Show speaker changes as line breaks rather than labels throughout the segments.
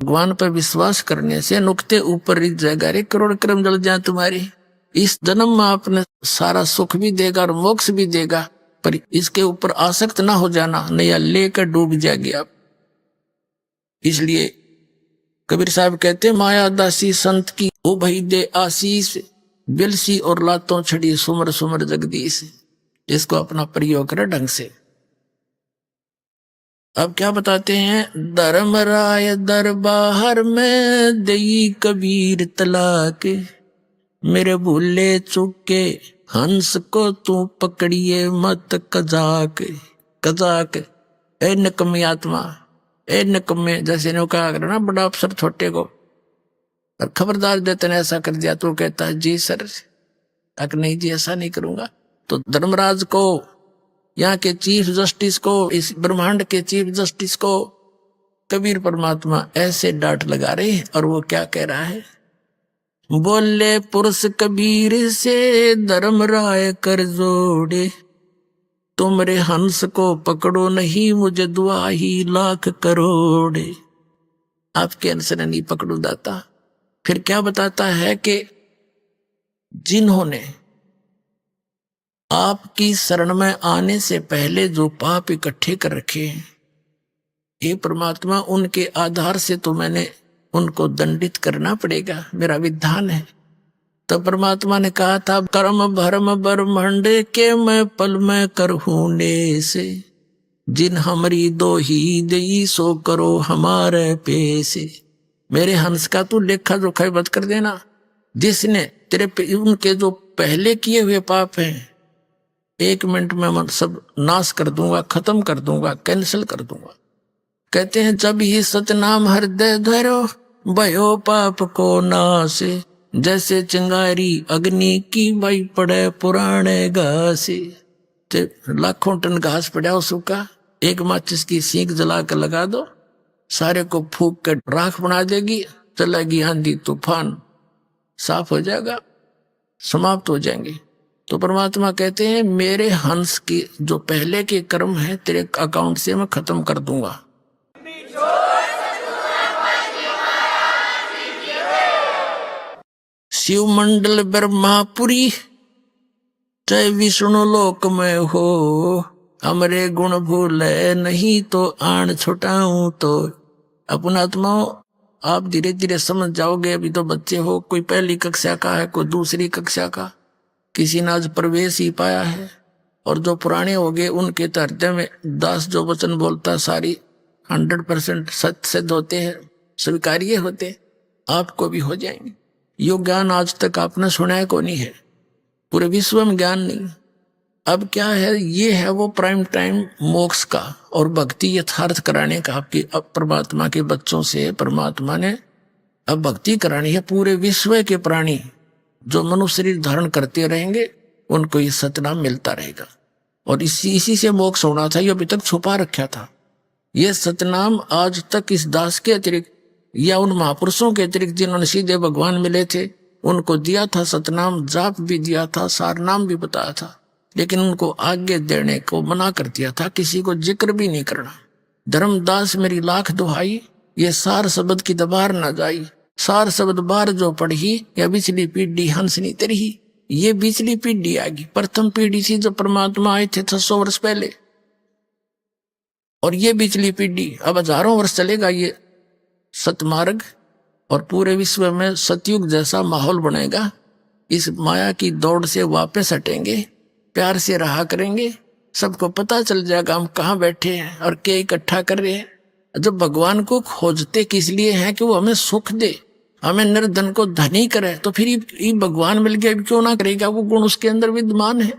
भगवान पर विश्वास करने से नुक्ते ऊपर रिझ जाएगा, रे करोड़ कर्म जल जाए तुम्हारी। इस जन्म में आपने सारा सुख भी देगा और मोक्ष भी देगा, पर इसके ऊपर आसक्त ना हो जाना, नया लेकर डूब जाएगी आप। इसलिए कबीर साहब कहते, माया दासी संत की ओ भई दे आशीष, बिलसी और लातों छड़ी सुमर सुमर जगदीश। इसको अपना प्रयोग करे ढंग से। अब क्या बताते हैं, धर्मराय दरबार में दई कबीर तलाक, मेरे भूले चुके हंस को तू पकड़िए मत कजाक। कजाक ए नकमी आत्मा, ए नकमे, जैसे ने कहा ना बड़ा अफसर छोटे को, और खबरदार देते ने ऐसा कर दिया तो कहता है जी सर, अक नहीं जी ऐसा नहीं करूंगा। तो धर्मराज को, यहाँ के चीफ जस्टिस को, इस ब्रह्मांड के चीफ जस्टिस को कबीर परमात्मा ऐसे डांट लगा रहे हैं। और वो क्या कह रहा है, बोले पुरुष कबीर से धर्मराय कर जोड़े, तुमरे हंस को पकड़ो नहीं मुझे दुआ ही लाख करोड़े। आपके हंस ने नहीं पकड़ू दाता। फिर क्या बताता है कि जिन्होंने आपकी शरण में आने से पहले जो पाप इकट्ठे कर रखे हैं, ये परमात्मा उनके आधार से तो मैंने उनको दंडित करना पड़ेगा, मेरा विधान है। तो परमात्मा ने कहा था, कर्म भरम ब्रह्मांड के मैं पल में करहूने से, जिन हमारी दो ही दई सो करो हमारे पैसे। मेरे हंस का तू लेखा जोखा मत कर देना, जिसने तेरे पे उनके जो पहले किए हुए पाप हैं 1 मिनट में मैं सब नाश कर दूंगा, खत्म कर दूंगा, कैंसिल कर दूंगा। कहते हैं जब ही सतनाम हृदय धरो भयो पाप को नाश, जैसे चिंगारी अग्नि की भाई पड़े पुराने घास। लाखों टन घास पड़ा हो सूखा, एक माचिस की सीख जला कर लगा दो, सारे को फूक कर राख बना देगी, चलेगी आंधी तूफान, साफ हो जाएगा, समाप्त हो जाएंगे। तो परमात्मा कहते हैं मेरे हंस के जो पहले के कर्म है तेरे अकाउंट से मैं खत्म कर दूंगा। शिव मंडल ब्रह्मापुरी जय विष्णु लोक में हो, हमरे गुण भूले नहीं तो आन छुटाऊं तो। अपना आत्माओं आप धीरे धीरे समझ जाओगे। अभी तो बच्चे हो, कोई पहली कक्षा का है, कोई दूसरी कक्षा का, किसी ने आज प्रवेश ही पाया है। और जो पुराने हो गए उनके तो हृदय में दास जो वचन बोलता सारी 100% सत्य सिद्ध होते हैं, स्वीकार्य होते, आपको भी हो जाएंगे। यो ज्ञान आज तक आपने सुना को नहीं है, पूरे विश्व में ज्ञान नहीं। अब क्या है, ये है वो प्राइम टाइम मोक्ष का और भक्ति यथार्थ कराने का। आपकी अब परमात्मा के बच्चों से परमात्मा ने अब भक्ति करानी है। पूरे विश्व के प्राणी जो मनुष्य शरीर धारण करते रहेंगे उनको ये सतनाम मिलता रहेगा, और इसी से मोक्ष होना था। ये अभी तक छुपा रखा था। ये सतनाम आज तक इस दास के अतिरिक्त या उन महापुरुषों के अतिरिक्त जिन्होंने सीधे भगवान मिले थे उनको दिया था सतनाम, जाप भी दिया था, सारनाम भी बताया था, लेकिन उनको आगे देने को मना कर दिया था, किसी को जिक्र भी नहीं करना। धर्मदास मेरी लाख दुहाई, ये सार शब्द की दबार ना जाई, सार शब्द बार जो पढ़ी या बिचली पीढ़ी हंसनी तेरी। ये बिचली पीढ़ी आएगी, प्रथम पीढ़ी थी जो परमात्मा आए थे 600 वर्ष पहले, और ये बिचली पीढ़ी अब हजारों वर्ष चलेगा ये सतमार्ग, और पूरे विश्व में सतयुग जैसा माहौल बनेगा। इस माया की दौड़ से वापस हटेंगे, प्यार से रहा करेंगे, सबको पता चल जाएगा हम कहाँ बैठे हैं और क्या इकट्ठा कर रहे हैं। जब भगवान को खोजते किस लिए हैं कि वो हमें सुख दे, हमें निर्धन को धनी करे, तो फिर ये भगवान मिल गया क्यों ना करेगा, वो गुण उसके अंदर विद्यमान है।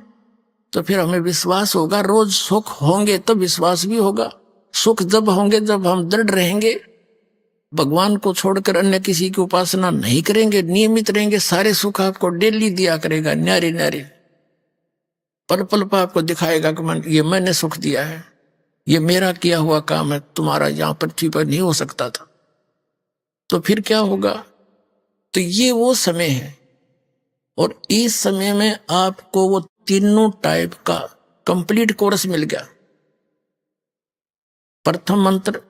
तो फिर हमें विश्वास होगा, रोज सुख होंगे तब विश्वास भी होगा। सुख जब होंगे जब हम दृढ़ रहेंगे, भगवान को छोड़कर अन्य किसी की उपासना नहीं करेंगे, नियमित रहेंगे, सारे सुख आपको डेली दिया करेगा, न्यारे न्यारे पल पल पर आपको दिखाएगा कि ये मैंने सुख दिया है, ये मेरा किया हुआ काम है, तुम्हारा यहाँ पृथ्वी पर नहीं हो सकता था। तो फिर क्या होगा, तो ये वो समय है, और इस समय में आपको वो तीनों टाइप का कंप्लीट कोर्स मिल गया। प्रथम मंत्र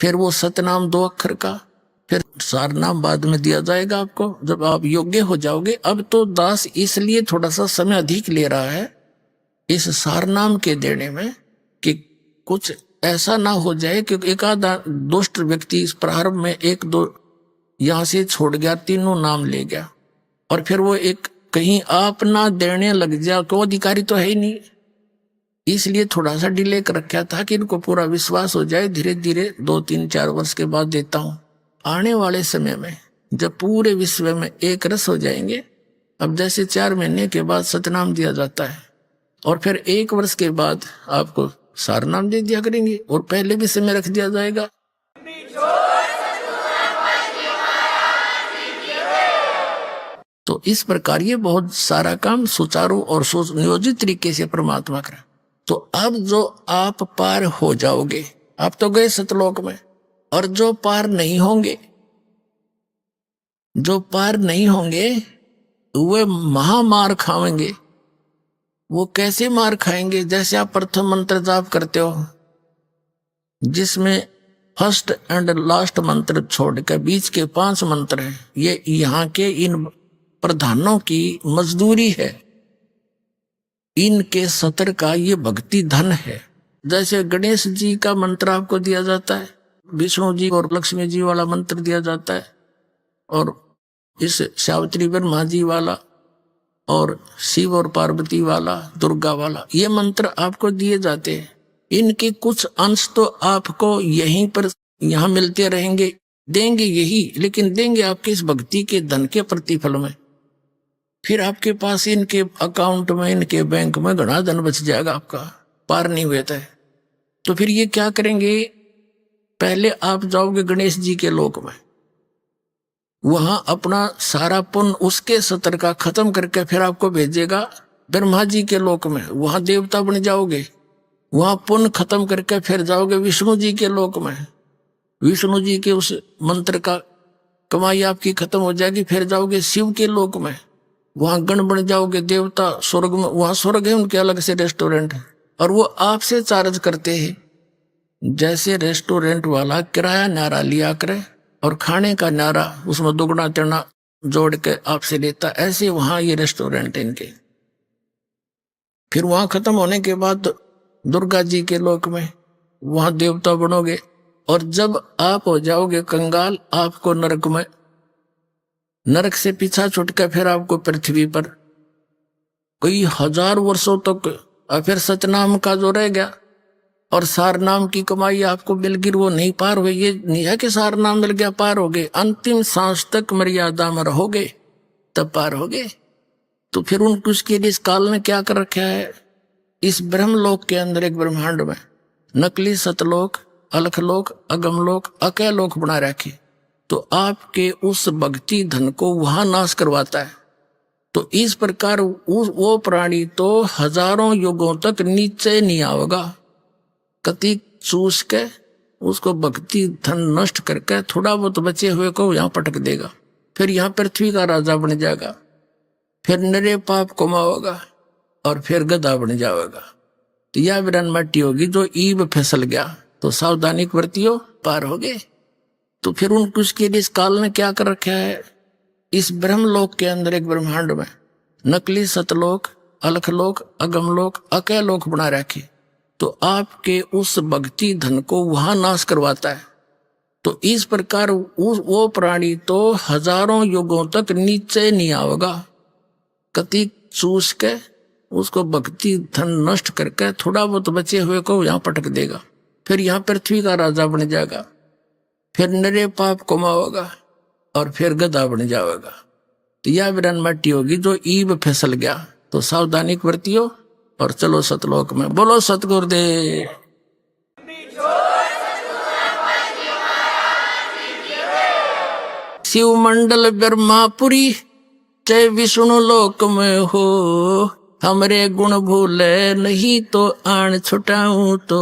फिर वो सतनाम 2 अक्षर का, फिर सारनाम बाद में दिया जाएगा आपको जब आप योग्य हो जाओगे। अब तो दास इसलिए थोड़ा सा समय अधिक ले रहा है इस सारनाम के देने में कि कुछ ऐसा ना हो जाए कि एक आधा दुष्ट व्यक्ति इस प्रारंभ में 1-2 यहां से छोड़ गया, तीनों नाम ले गया, और फिर वो एक कहीं आप ना देने लग जाए, को अधिकारी तो है ही नहीं। इसलिए थोड़ा सा डिले कर रखा था कि इनको पूरा विश्वास हो जाए, धीरे धीरे 2-3-4 वर्ष के बाद देता हूं। आने वाले समय में जब पूरे विश्व में एक रस हो जाएंगे, अब जैसे 4 महीने के बाद सतनाम दिया जाता है और फिर 1 वर्ष के बाद आपको सारनाम दे दिया करेंगे और पहले विषय में रख दिया जाएगा। तो इस प्रकार ये बहुत सारा काम सुचारू और नियोजित तरीके से परमात्मा करा। तो अब जो आप पार हो जाओगे, आप तो गए सतलोक में, और जो पार नहीं होंगे, जो पार नहीं होंगे वे महामार खाएंगे। वो कैसे मार खाएंगे? जैसे आप प्रथम मंत्र जाप करते हो जिसमें फर्स्ट एंड लास्ट मंत्र छोड़कर बीच के 5 मंत्र हैं, ये यहाँ के इन प्रधानों की मजदूरी है, इनके सत्र का ये भक्ति धन है। जैसे गणेश जी का मंत्र आपको दिया जाता है, विष्णु जी और लक्ष्मी जी वाला मंत्र दिया जाता है, और इस सावित्री ब्रह्मा जी वाला, और शिव और पार्वती वाला, दुर्गा वाला, ये मंत्र आपको दिए जाते हैं। इनके कुछ अंश तो आपको यहीं पर यहाँ मिलते रहेंगे, देंगे यही, लेकिन देंगे आपके इस भक्ति के धन के प्रतिफल में। फिर आपके पास इनके अकाउंट में, इनके बैंक में घना धन बच जाएगा आपका, पार नहीं हुए थे। तो फिर ये क्या करेंगे? पहले आप जाओगे गणेश जी के लोक में, वहां अपना सारा पुण्य उसके सत्र का खत्म करके फिर आपको भेजेगा ब्रह्मा जी के लोक में, वहां देवता बन जाओगे। वहां पुण्य खत्म करके फिर जाओगे विष्णु जी के लोक में, विष्णु जी के उस मंत्र का कमाई आपकी खत्म हो जाएगी। फिर जाओगे शिव के लोक में, वहां गण बन जाओगे देवता। स्वर्ग में, वहां स्वर्ग है, उनके अलग से रेस्टोरेंट है, और वो आपसे चार्ज करते हैं। जैसे रेस्टोरेंट वाला किराया न्यारा लिया करे और खाने का न्यारा उसमें दुगना तिगुना जोड़ के आपसे लेता, ऐसे वहां ये रेस्टोरेंट है इनके। फिर वहां खत्म होने के बाद दुर्गा जी के लोक में, वहां देवता बनोगे, और जब आप हो जाओगे कंगाल, आपको नरक में, नरक से पीछा छुटकर फिर आपको पृथ्वी पर कई 1000 वर्षों तक, और फिर सतनाम का जो रह गया और सार नाम की कमाई आपको मिल गई, वो नहीं पार हुई। ये नहीं है कि सार नाम मिल गया पार हो गए, अंतिम सांस तक मर्यादा में रहोगे तब पार हो गए। तो फिर उनको उसके लिए इस काल ने क्या कर रखा है? इस ब्रह्मलोक के अंदर, एक ब्रह्मांड में नकली सतलोक, अलखलोक, अगमलोक, अकैलोक बना रखे। तो आपके उस भक्ति धन को वहां नाश करवाता है। तो इस प्रकार वो प्राणी तो हजारों युगों तक नीचे नहीं आवेगा, कति चूस के उसको भक्ति धन नष्ट करके थोड़ा बहुत बचे हुए को यहाँ पटक देगा। फिर यहाँ पृथ्वी का राजा बन जाएगा, फिर नरे पाप कमाओगा और फिर गधा बन जाएगा। तो यह विरन मट्टी होगी जो ईब फिसल गया, तो सावधानी बरतियो, पार हो गए। तो फिर उनको उसके लिए इस काल ने क्या कर रखा है? इस ब्रह्मलोक के अंदर, एक ब्रह्मांड में नकली सतलोक, अलखलोक, अगमलोक, अकैलोक बना रखे। तो आपके उस भक्ति धन को वहां नाश करवाता है। तो इस प्रकार वो प्राणी तो हजारों युगों तक नीचे नहीं आवेगा, कति चूस के उसको भक्ति धन नष्ट करके थोड़ा बहुत बचे हुए को यहाँ पटक देगा। फिर यहाँ पृथ्वी का राजा बन जाएगा, फिर नरे पाप कमाओगा और फिर गधा बन जाएगा। तो यह विरन मट्टी होगी जो ईब फिसल गया। तो सावधानी बरतियो और चलो सतलोक में। बोलो सतगुरुदेव। शिव मंडल ब्रह्मापुरी, जय विष्णु लोक में हो, हमरे गुण भूले नहीं तो आन छुटाऊं। तो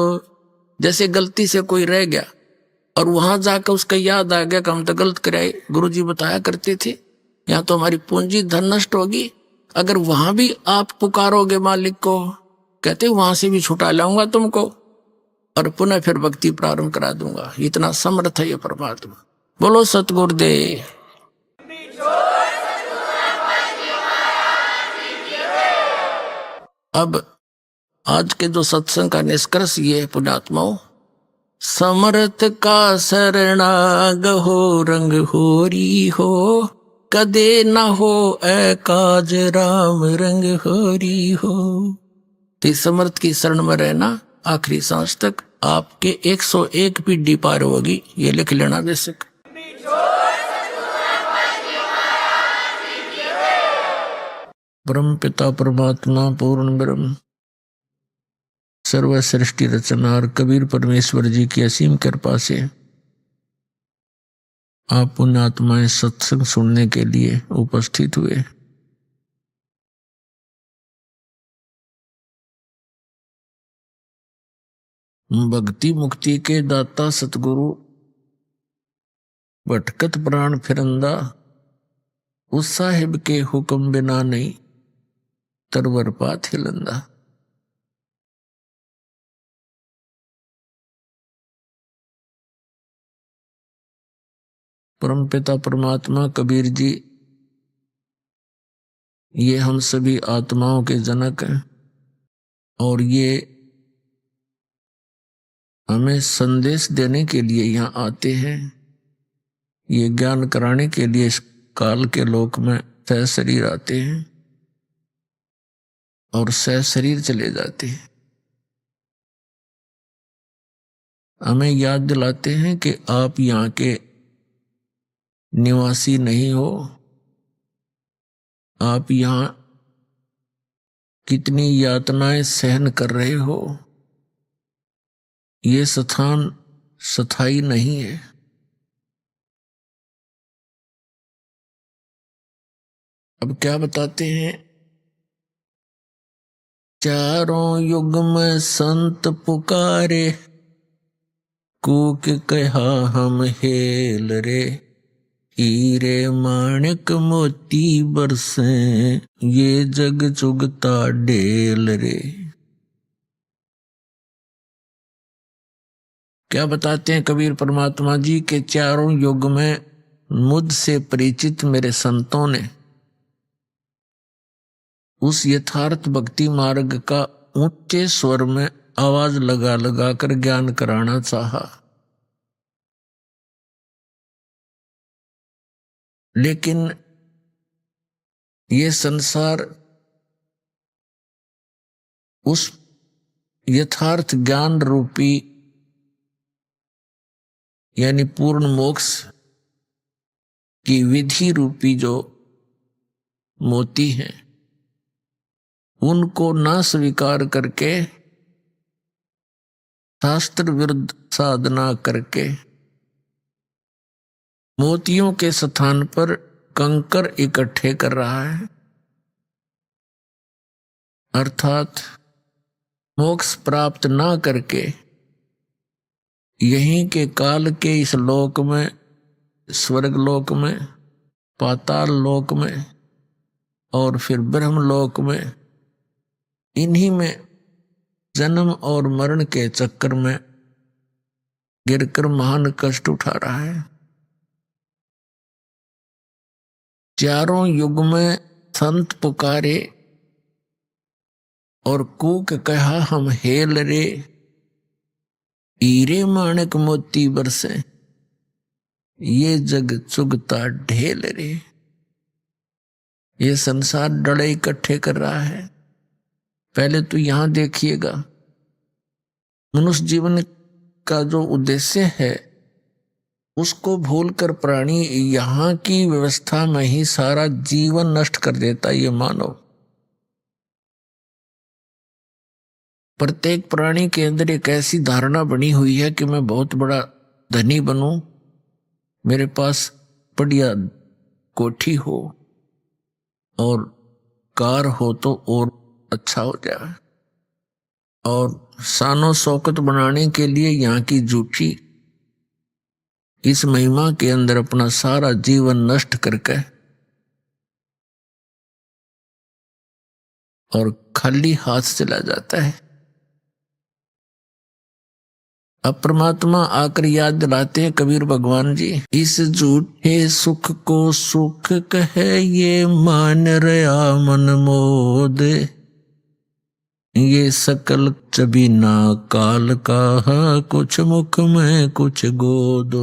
जैसे गलती से कोई रह गया और वहां जाकर उसका याद आ गया कि हम तो गलत कराए, गुरुजी बताया करते थे, यहाँ तो हमारी पूंजी धन नष्ट होगी। अगर वहां भी आप पुकारोगे मालिक को, कहते वहां से भी छुटा लाऊंगा तुमको, और पुनः फिर भक्ति प्रारंभ करा दूंगा। इतना समर्थ है ये परमात्मा। बोलो सतगुरुदेव। अब आज के जो सत्संग का निष्कर्ष ये है पुण्यात्माओं, समर्थ का शरणाग हो रंग होरी हो, कदे न हो काज राम रंग होरी हो। तो समर्थ की शरण में रहना आखिरी सांस तक, आपके 101 पीढ़ी पार होगी, ये लिख लेना बेशक। परम पिता परमात्मा पूर्ण ब्रह्म सर्व सृष्टि रचनार कबीर परमेश्वर जी की असीम कृपा से आप पुण्यात्माएं सत्संग सुनने के लिए उपस्थित हुए। भक्ति मुक्ति के दाता सतगुरु भटकत प्राण फिरंदा, उस साहिब के हुक्म बिना नहीं तरवर पात हिलंदा। परमपिता परमात्मा कबीर जी ये हम सभी आत्माओं के जनक हैं और ये हमें संदेश देने के लिए यहाँ आते हैं, ये ज्ञान कराने के लिए इस काल के लोक में सह शरीर आते हैं और सह शरीर चले जाते हैं। हमें याद दिलाते हैं कि आप यहाँ के निवासी नहीं हो, आप यहाँ कितनी यातनाएं सहन कर रहे हो, ये स्थान स्थायी नहीं है। अब क्या बताते हैं, चारों युग में संत पुकारे, कूक कहा हम हेल रे, हीरे माणिक मोती बरसे, ये जग चुगता ढेल रे। क्या बताते हैं कबीर परमात्मा जी के चारों युग में मुझसे परिचित मेरे संतों ने उस यथार्थ भक्ति मार्ग का ऊंचे स्वर में आवाज लगा लगा कर ज्ञान कराना चाहा, लेकिन ये संसार उस यथार्थ ज्ञान रूपी यानी पूर्ण मोक्ष की विधि रूपी जो मोती हैं उनको ना स्वीकार करके शास्त्र विरुद्ध साधना करके मोतियों के स्थान पर कंकर इकट्ठे कर रहा है, अर्थात मोक्ष प्राप्त ना करके यहीं के काल के इस लोक में, स्वर्ग लोक में, पाताल लोक में और फिर ब्रह्म लोक में, इन्हीं में जन्म और मरण के चक्कर में गिरकर महान कष्ट उठा रहा है। चारों युग में संत पुकारे और कूक कहा हम हेल रे, हीरे माणिक मोती बरसे, ये जग चुगता ढेल रे। ये संसार डले इकट्ठे कर रहा है। पहले तो यहां देखिएगा, मनुष्य जीवन का जो उद्देश्य है उसको भूलकर प्राणी यहां की व्यवस्था में ही सारा जीवन नष्ट कर देता। ये मानव प्रत्येक प्राणी के अंदर एक ऐसी धारणा बनी हुई है कि मैं बहुत बड़ा धनी बनूं, मेरे पास बढ़िया कोठी हो और कार हो तो और अच्छा हो जाए, और शानो शौकत बनाने के लिए यहाँ की झूठी इस महिमा के अंदर अपना सारा जीवन नष्ट करके और खाली हाथ चला जाता है। अब परमात्मा आकर याद दिलाते हैं कबीर भगवान जी, इस झूठे सुख को सुख कहे ये मान रहा मन मोद, ये सकल चबीना काल का है, कुछ मुख में कुछ गोद।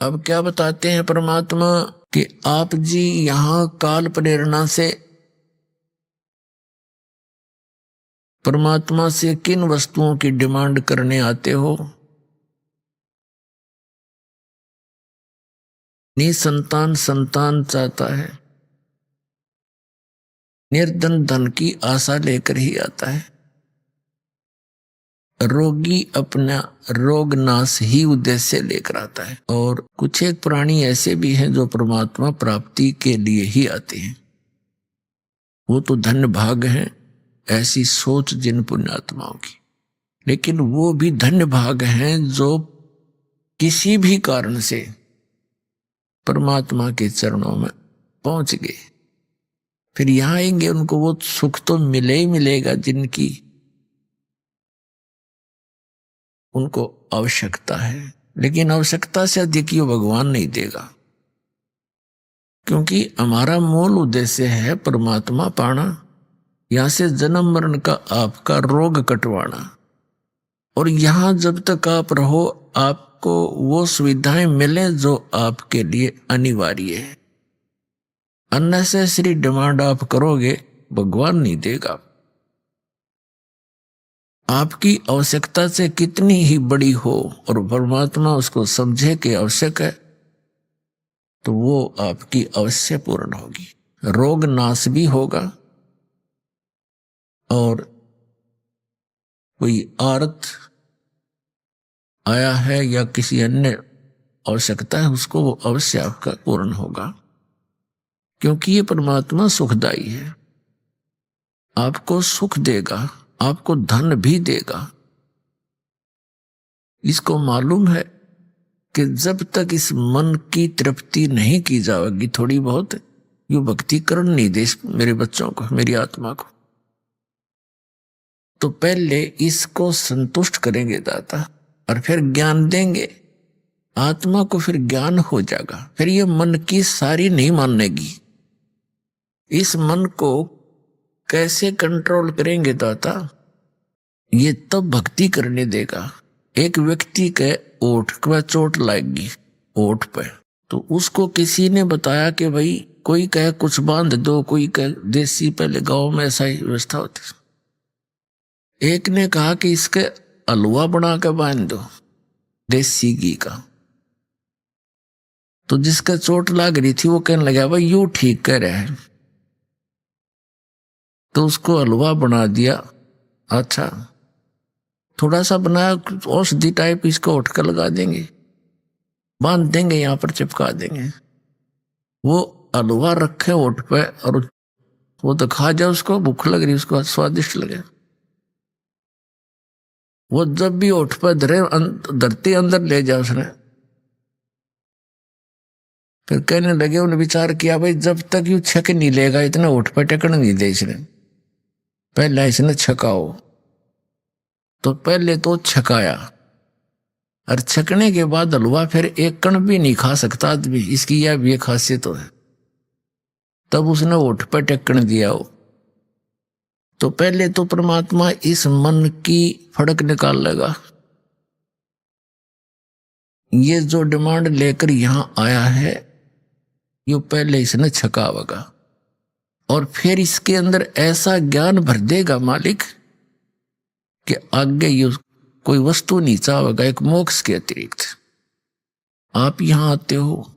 अब क्या बताते हैं परमात्मा कि आप जी यहाँ काल प्रेरणा से परमात्मा से किन वस्तुओं की डिमांड करने आते हो? निसंतान संतान चाहता है, निर्धन धन की आशा लेकर ही आता है, रोगी अपना रोग नाश ही उद्देश्य लेकर आता है। और कुछ एक प्राणी ऐसे भी हैं जो परमात्मा प्राप्ति के लिए ही आते हैं। वो तो धन्य भाग हैं ऐसी सोच जिन पुण्यात्माओं की, लेकिन वो भी धन्य भाग हैं जो किसी भी कारण से परमात्मा के चरणों में पहुंच गए। फिर यहां आएंगे उनको वो सुख तो मिले ही मिलेगा जिनकी उनको आवश्यकता है, लेकिन आवश्यकता से अधिक ये भगवान नहीं देगा, क्योंकि हमारा मूल उद्देश्य है परमात्मा पाना, यहां से जन्म मरण का आपका रोग कटवाना। और यहां जब तक आप रहो आपको वो सुविधाएं मिले जो आपके लिए अनिवार्य है। अननेसेसरी डिमांड आप करोगे भगवान नहीं देगा। आपकी आवश्यकता से कितनी ही बड़ी हो और परमात्मा उसको समझे कि आवश्यक है, तो वो आपकी अवश्य पूर्ण होगी, रोग नाश भी होगा। और कोई आर्त आया है या किसी अन्य आवश्यकता है उसको वो अवश्य आपका पूर्ण होगा, क्योंकि ये परमात्मा सुखदाई है, आपको सुख देगा, आपको धन भी देगा। इसको मालूम है कि जब तक इस मन की तृप्ति नहीं की जाएगी थोड़ी बहुत, यो भक्ति करण नहीं दे मेरे बच्चों को, मेरी आत्मा को, तो पहले इसको संतुष्ट करेंगे दाता और फिर ज्ञान देंगे आत्मा को, फिर ज्ञान हो जाएगा। फिर ये मन की सारी नहीं मानेगी। इस मन को कैसे कंट्रोल करेंगे दाता? ये तब भक्ति करने देगा। एक व्यक्ति के ओठ पर चोट लगेगी, ओठ पे, तो उसको किसी ने बताया कि भाई कोई कहे कुछ बांध दो, कोई कहे देसी, पहले गांव में ऐसा ही व्यवस्था होती। एक ने कहा कि इसके हलवा बना के बांध दो देसी घी का। तो जिसका चोट लग रही थी वो कहने लगा भाई यूं ठीक कह रहे हैं, तो उसको हलवा बना दिया। अच्छा, थोड़ा सा बनाया औषधि टाइप, इसको उठ कर लगा देंगे, बांध देंगे, यहां पर चिपका देंगे। वो हलवा रखे ओठ पे और वो तो खा जाए, उसको भूख लग रही, उसको स्वादिष्ट लगे। वो जब भी ओठ पर धरे धरती अंदर ले जाए उसने, फिर कहने लगे, उन्हें विचार किया भाई जब तक यू छक नहीं लेगा इतना ओठ पर टेकन नहीं दे इसने, पहले इसने छकाओ। तो पहले तो छकाया और छकने के बाद हलवा फिर एक कण भी नहीं खा सकता आदमी, इसकी यह भी खासियत है। तब उसने ओठ पर टेकन दिया हो। तो पहले तो परमात्मा इस मन की फड़क निकाल लेगा। ये जो डिमांड लेकर यहां आया है ये पहले इसने छकावेगा और फिर इसके अंदर ऐसा ज्ञान भर देगा मालिक कि आगे ये कोई वस्तु नहीं चाहेगा एक मोक्ष के अतिरिक्त। आप यहां आते हो,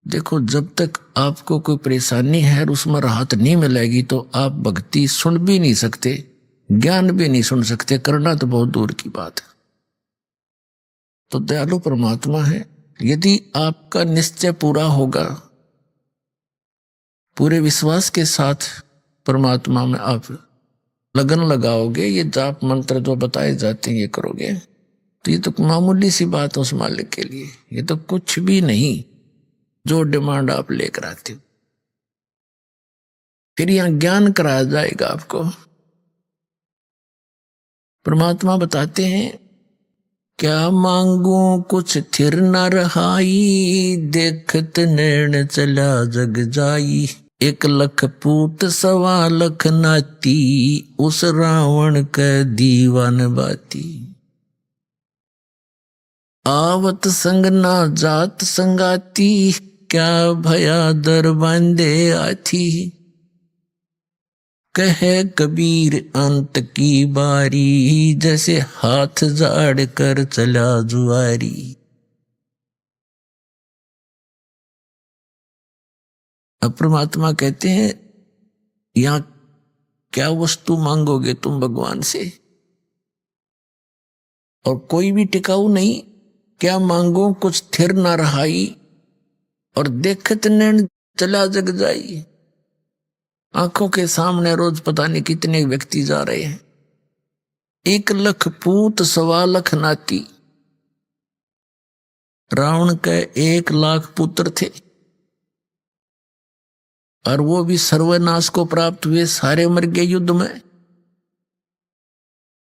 देखो जब तक आपको कोई परेशानी है और उसमें राहत नहीं मिलेगी तो आप भक्ति सुन भी नहीं सकते, ज्ञान भी नहीं सुन सकते, करना तो बहुत दूर की बात है। तो दयालु परमात्मा है, यदि आपका निश्चय पूरा होगा, पूरे विश्वास के साथ परमात्मा में आप लगन लगाओगे, ये जाप मंत्र जो बताए जाते हैं ये करोगे, तो ये तो मामूली सी बात है उस मालिक के लिए, ये तो कुछ भी नहीं जो डिमांड आप लेकर आते हो। फिर यहां ज्ञान कराया जाएगा आपको। परमात्मा बताते हैं क्या मांगू कुछ थिर न रहाई, देखत नैन चला जग जाई। 1 लाख पूत 1.25 लाख नाती, उस रावण के दीवान बाती। आवत संग ना जात संगाती, क्या भया दर बांधे आथी। कहे कबीर अंत की बारी, जैसे हाथ झाड़ कर चला जुआरी। अब परमात्मा कहते हैं यहां क्या वस्तु मांगोगे तुम भगवान से, और कोई भी टिकाऊ नहीं। क्या मांगो कुछ थिर ना रहाई, और देखत नैन चला जग जाई। आंखों के सामने रोज पता नहीं कितने व्यक्ति जा रहे हैं। 1 लाख पूत 1.25 लाख नाती। रावण के 1 लाख पुत्र थे, और वो भी सर्वनाश को प्राप्त हुए, सारे मर गए युद्ध में।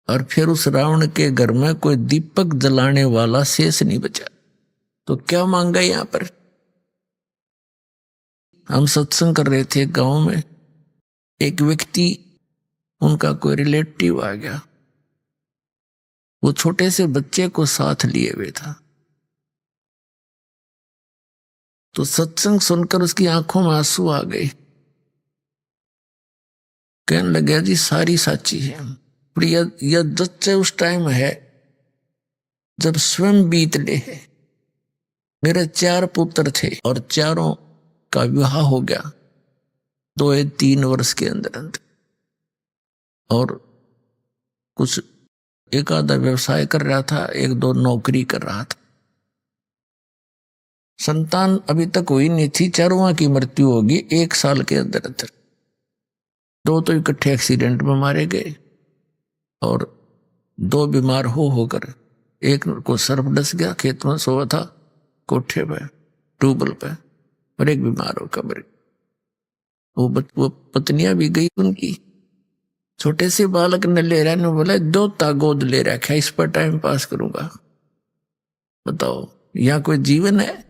और फिर उस रावण के घर में कोई दीपक जलाने वाला शेष नहीं बचा। तो क्या मांगा यहां पर। हम सत्संग कर रहे थे गांव में, एक व्यक्ति, उनका कोई रिलेटिव आ गया। वो छोटे से बच्चे को साथ लिए हुए था। तो सत्संग सुनकर उसकी आंखों में आंसू आ गए। कहने लगे जी सारी साची है, पर यह सच्चे उस टाइम है जब स्वयं बीत ले है। मेरे 4 पुत्र थे और चारों का विवाह हो गया 2 या 3 वर्ष के अंदर अंदर। और कुछ एक आधा व्यवसाय कर रहा था, 1-2 नौकरी कर रहा था। संतान अभी तक हुई नहीं थी। चारों की मृत्यु होगी 1 साल के अंदर अंदर। 2 तो इकट्ठे एक्सीडेंट में मारे गए, और 2 बीमार होकर, एक को सर्प डस गया, खेत में सोया था कोठे पे ट्यूबवेल पे, और एक बीमार होकर मर गया। वो पत्नियां भी गई उनकी। छोटे से बालक ने ले रहा ने बोला 2 गोद ले रखा, इस पर टाइम पास करूंगा। बताओ यहाँ कोई जीवन है।